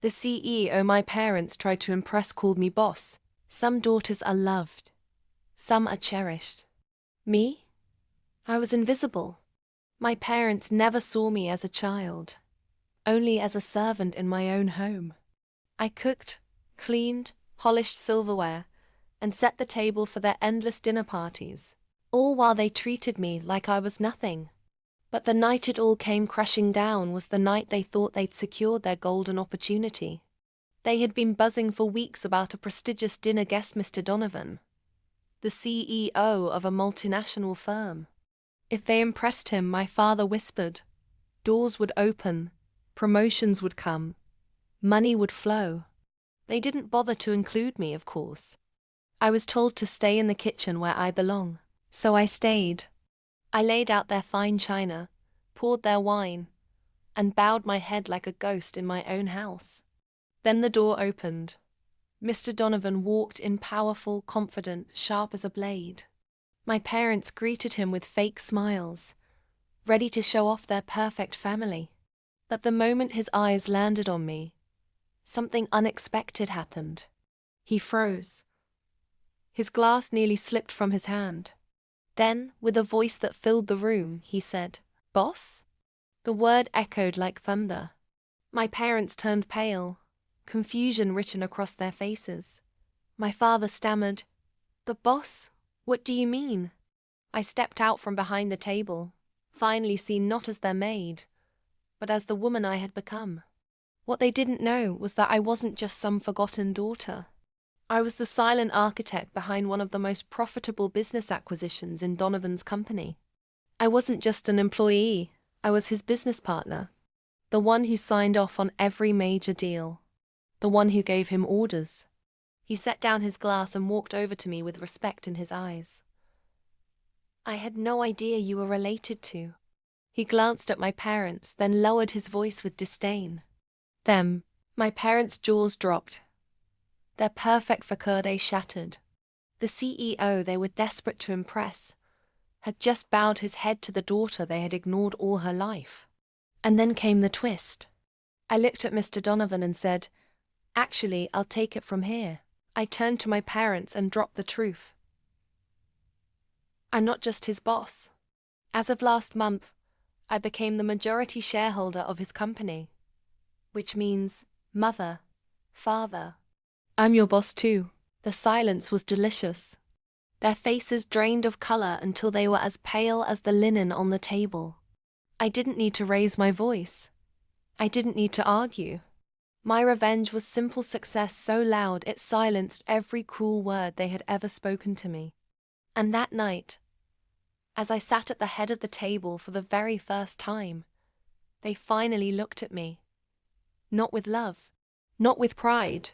The CEO my parents tried to impress called me boss. Some daughters are loved. Some are cherished. Me? I was invisible. My parents never saw me as a child, only as a servant in my own home. I cooked, cleaned, polished silverware, and set the table for their endless dinner parties, all while they treated me like I was nothing. But the night it all came crashing down was the night they thought they'd secured their golden opportunity. They had been buzzing for weeks about a prestigious dinner guest, Mr. Donovan, the CEO of a multinational firm. If they impressed him, my father whispered, doors would open, promotions would come, money would flow. They didn't bother to include me, of course. I was told to stay in the kitchen where I belong, so I stayed. I laid out their fine china, poured their wine, and bowed my head like a ghost in my own house. Then the door opened. Mr. Donovan walked in, powerful, confident, sharp as a blade. My parents greeted him with fake smiles, ready to show off their perfect family. But the moment his eyes landed on me, something unexpected happened. He froze. His glass nearly slipped from his hand. Then, with a voice that filled the room, he said, "Boss?" The word echoed like thunder. My parents turned pale, confusion written across their faces. My father stammered, "The boss? What do you mean?" I stepped out from behind the table, finally seen not as their maid, but as the woman I had become. What they didn't know was that I wasn't just some forgotten daughter. I was the silent architect behind one of the most profitable business acquisitions in Donovan's company. I wasn't just an employee, I was his business partner, the one who signed off on every major deal, the one who gave him orders. He set down his glass and walked over to me with respect in his eyes. "I had no idea you were related to." He glanced at my parents, then lowered his voice with disdain. Them. My parents' jaws dropped. Their perfect facade shattered. The CEO they were desperate to impress had just bowed his head to the daughter they had ignored all her life. And then came the twist. I looked at Mr. Donovan and said, "Actually, I'll take it from here." I turned to my parents and dropped the truth. I'm not just his boss. As of last month, I became the majority shareholder of his company, which means mother, father. I'm your boss too. The silence was delicious. Their faces drained of color until they were as pale as the linen on the table. I didn't need to raise my voice. I didn't need to argue. My revenge was simple success so loud it silenced every cruel word they had ever spoken to me. And that night, as I sat at the head of the table for the very first time, they finally looked at me. Not with love, not with pride,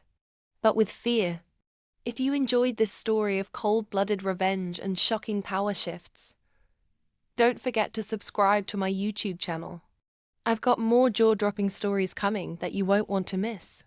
but with fear. If you enjoyed this story of cold-blooded revenge and shocking power shifts, don't forget to subscribe to my YouTube channel. I've got more jaw-dropping stories coming that you won't want to miss.